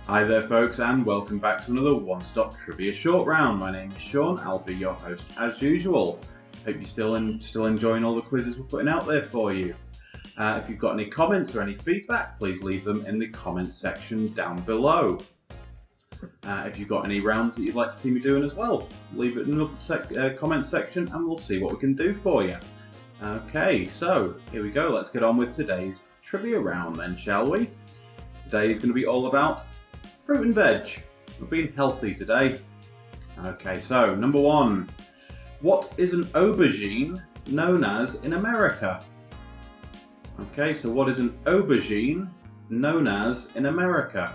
Hi there folks, and welcome back to another one-stop trivia short round. My name is Sean, I'll be your host as usual. Hope you're still enjoying all the quizzes we're putting out there for you. If you've got any comments or any feedback, please leave them in the comments section down below. If you've got any rounds that you'd like to see me doing as well, leave it in the comment section and we'll see what we can do for you. Okay, so here we go. Let's get on with today's trivia round then, shall we? Today is going to be all about fruit and veg. We're being healthy today. Okay, so number one. What is an aubergine known as in America? Okay, so what is an aubergine known as in America?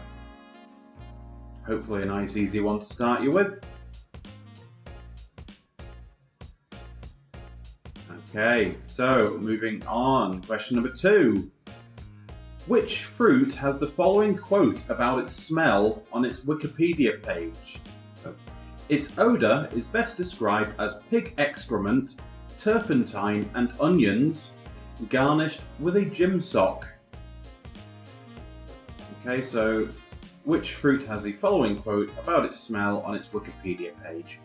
Hopefully a nice easy one to start you with. Okay, so moving on. Question number two. Which fruit has the following quote about its smell on its Wikipedia page? Its odour is best described as pig excrement, turpentine and onions, garnished with a gym sock. Okay, so which fruit has the following quote about its smell on its Wikipedia page?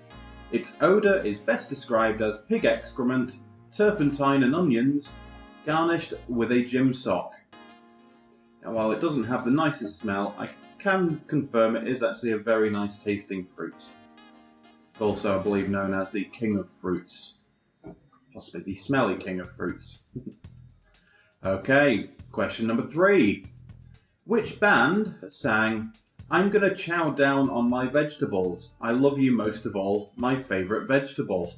Its odour is best described as pig excrement, turpentine and onions, garnished with a gym sock. Now, while it doesn't have the nicest smell, I can confirm it is actually a very nice tasting fruit. It's also, I believe, known as the king of fruits. Possibly the smelly king of fruits. Okay, question number three. Which band sang "I'm gonna chow down on my vegetables, I love you most of all, my favourite vegetable"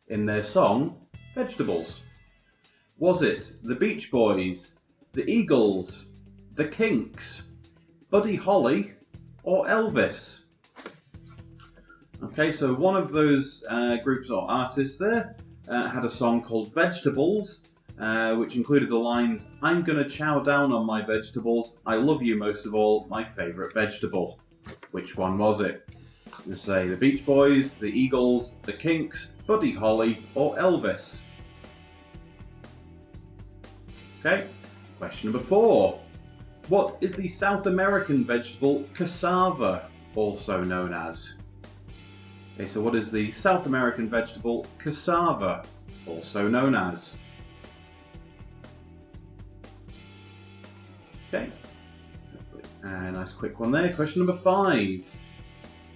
in their song Vegetables? Was it the Beach Boys, the Eagles, the Kinks, Buddy Holly, or Elvis? Okay, so one of those groups or artists there had a song called Vegetables, which included the lines, "I'm gonna chow down on my vegetables, I love you most of all, my favourite vegetable." Which one was it? Let's say the Beach Boys, the Eagles, the Kinks, Buddy Holly, or Elvis? Okay, question number four. What is the South American vegetable cassava also known as? Okay, so what is the South American vegetable cassava also known as? Okay, a nice quick one there. Question number five.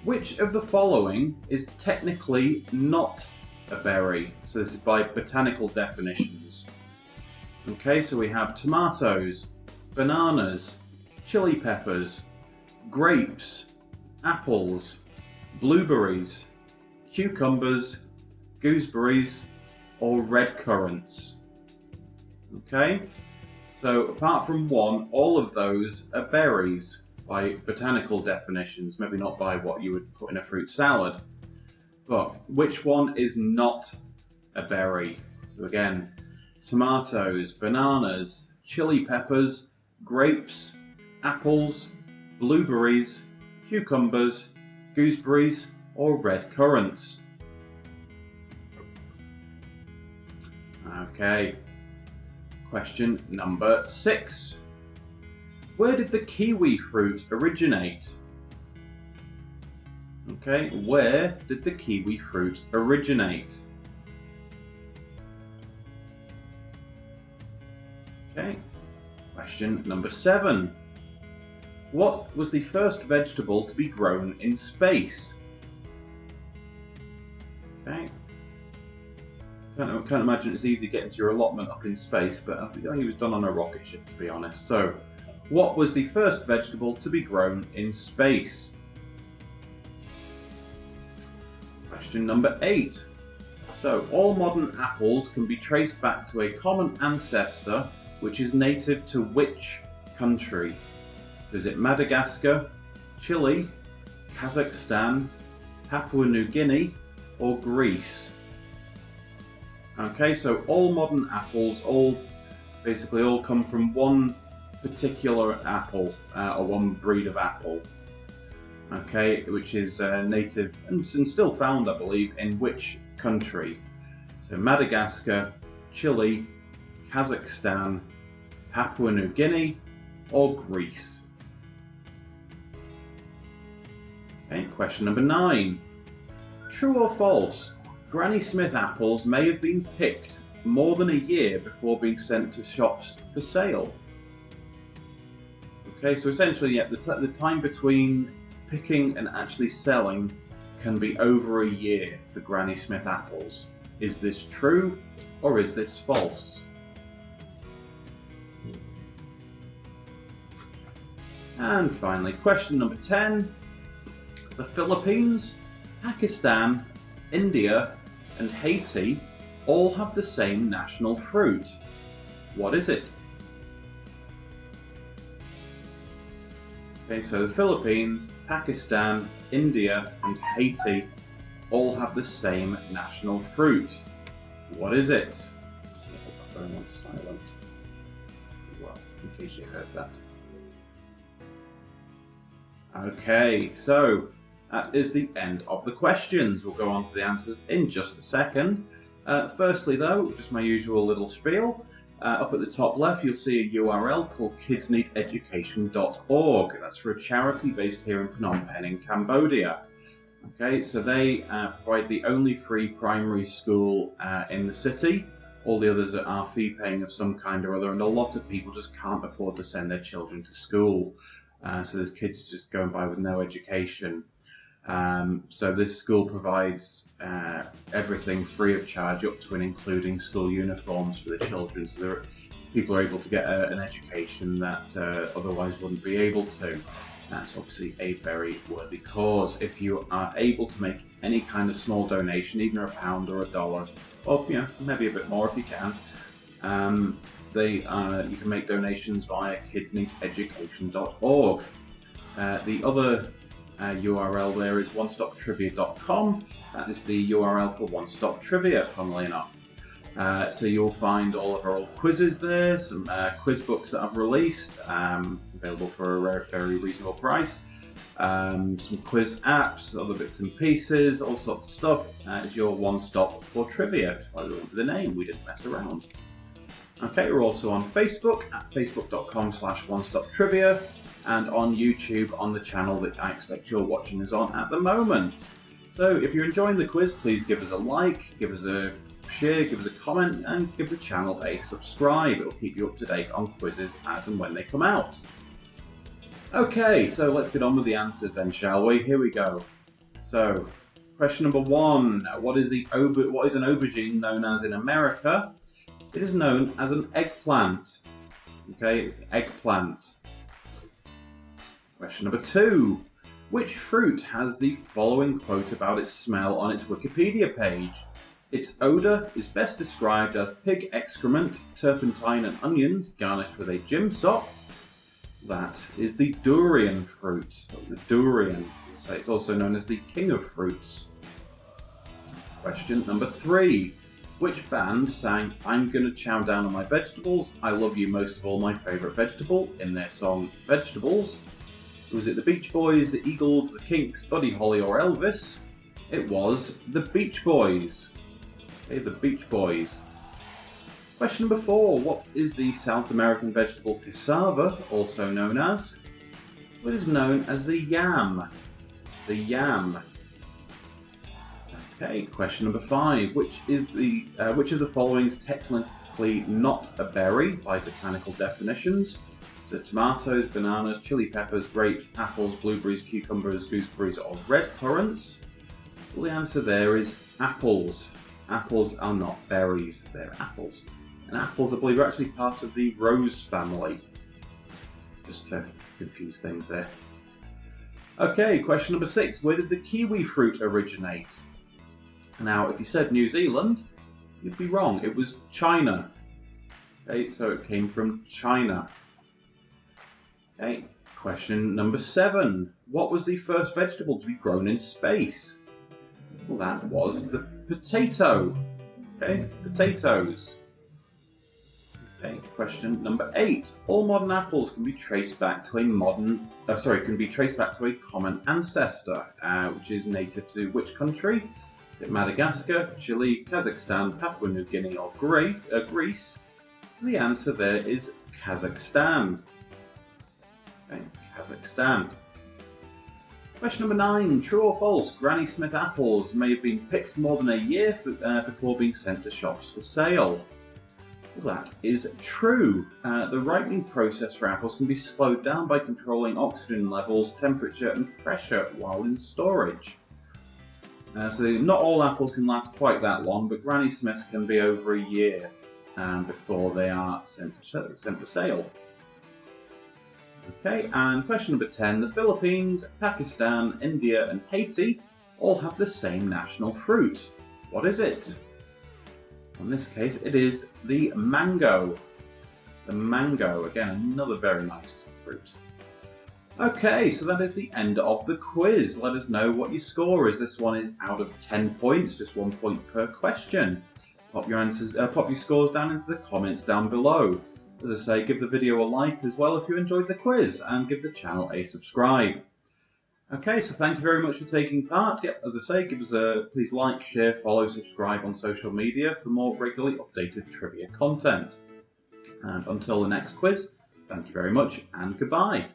Which of the following is technically not a berry? So this is by botanical definitions. Okay, so we have tomatoes, bananas, chili peppers, grapes, apples, blueberries, cucumbers, gooseberries, or red currants. Okay, so apart from one, all of those are berries by botanical definitions, maybe not by what you would put in a fruit salad. But which one is not a berry? So again, tomatoes, bananas, chili peppers, grapes, apples, blueberries, cucumbers, gooseberries, or red currants. Okay, question number six. Where did the kiwi fruit originate? Okay, where did the kiwi fruit originate? Okay, question number seven. What was the first vegetable to be grown in space? Okay, can't imagine it's easy getting to your allotment up in space, but I think it was done on a rocket ship, to be honest. So, what was the first vegetable to be grown in space? Question number eight. So, all modern apples can be traced back to a common ancestor which is native to which country? So is it Madagascar, Chile, Kazakhstan, Papua New Guinea, or Greece? Okay, so all modern apples, basically all come from one particular apple, or one breed of apple. Okay, which is native and still found, I believe, in which country? So Madagascar, Chile, Kazakhstan, Papua New Guinea, or Greece? Okay, question number 9. True or false? Granny Smith apples may have been picked more than a year before being sent to shops for sale. Okay, so essentially, yeah, the time between picking and actually selling can be over a year for Granny Smith apples. Is this true or is this false? And finally, question number 10. The Philippines, Pakistan, India, and Haiti all have the same national fruit. What is it? Okay, so the Philippines, Pakistan, India, and Haiti all have the same national fruit. What is it? I'll put my phone on silent. Well, in case you heard that. Okay, so that is the end of the questions. We'll go on to the answers in just a second. Firstly, though, just my usual little spiel. Up at the top left, you'll see a URL called kidsneededucation.org. That's for a charity based here in Phnom Penh in Cambodia. Okay, so they provide the only free primary school in the city. All the others are fee-paying of some kind or other, and a lot of people just can't afford to send their children to school. So there's kids just going by with no education. So this school provides everything free of charge, up to and including school uniforms for the children. So people are able to get an education that otherwise wouldn't be able to. That's obviously a very worthy cause. If you are able to make any kind of small donation, even £1 or $1, or maybe a bit more if you can, you can make donations via kidsneededucation.org. The other URL there is onestoptrivia.com. That is the URL for One Stop Trivia, funnily enough. So you'll find all of our old quizzes there, some quiz books that I've released, available for a very reasonable price, some quiz apps, other bits and pieces, all sorts of stuff. It's your one stop for trivia. I went with the name, we didn't mess around. Okay, we're also on Facebook at facebook.com/onestoptrivia, and on YouTube on the channel that I expect you're watching us on at the moment. So if you're enjoying the quiz, please give us a like, give us a share, give us a comment, and give the channel a subscribe. It'll keep you up to date on quizzes as and when they come out. Okay, so let's get on with the answers then, shall we? Here we go. So, question number 1. What is an aubergine known as in America? It is known as an eggplant. Okay, eggplant. Question number 2. Which fruit has the following quote about its smell on its Wikipedia page? Its odour is best described as pig excrement, turpentine and onions garnished with a gym sock. That is the durian fruit. The durian. So it's also known as the king of fruits. Question number 3. Which band sang I'm Gonna Chow Down on My Vegetables, I Love You Most of All, My Favourite Vegetable in their song Vegetables? Was it the Beach Boys, the Eagles, the Kinks, Buddy Holly or Elvis? It was the Beach Boys. Okay, the Beach Boys. Question number 4. What is the South American vegetable cassava, also known as? What is known as the yam? The yam. Okay, question number 5. Which of the following is technically not a berry by botanical definitions? The tomatoes, bananas, chili peppers, grapes, apples, blueberries, cucumbers, gooseberries, or red currants? Well, the answer there is apples. Apples are not berries, they're apples. And apples, I believe, are actually part of the rose family. Just to confuse things there. Okay, question number 6. Where did the kiwi fruit originate? Now, if you said New Zealand, you'd be wrong. It was China. Okay, so it came from China. Okay, question number 7. What was the first vegetable to be grown in space? Well, that was the potato. Okay, potatoes. Okay, question number 8. All modern apples can be traced back to a common ancestor, which is native to which country? Is it Madagascar, Chile, Kazakhstan, Papua New Guinea, or Greece? The answer there is Kazakhstan. Okay, Kazakhstan. Question number 9. True or false? Granny Smith apples may have been picked more than a year before being sent to shops for sale. Well, that is true. The ripening process for apples can be slowed down by controlling oxygen levels, temperature and pressure while in storage. So not all apples can last quite that long, but Granny Smiths can be over a year before they are sent for sale. Okay, and question number 10. The Philippines, Pakistan, India and Haiti all have the same national fruit. What is it? In this case, it is the mango. The mango, again, another very nice fruit. Okay, so that is the end of the quiz. Let us know what your score is. This one is out of 10 points, just 1 point per question. Pop your scores down into the comments down below. As I say, give the video a like as well if you enjoyed the quiz, and give the channel a subscribe. Okay, so thank you very much for taking part. Yep, as I say, please like, share, follow, subscribe on social media for more regularly updated trivia content. And until the next quiz, thank you very much and goodbye.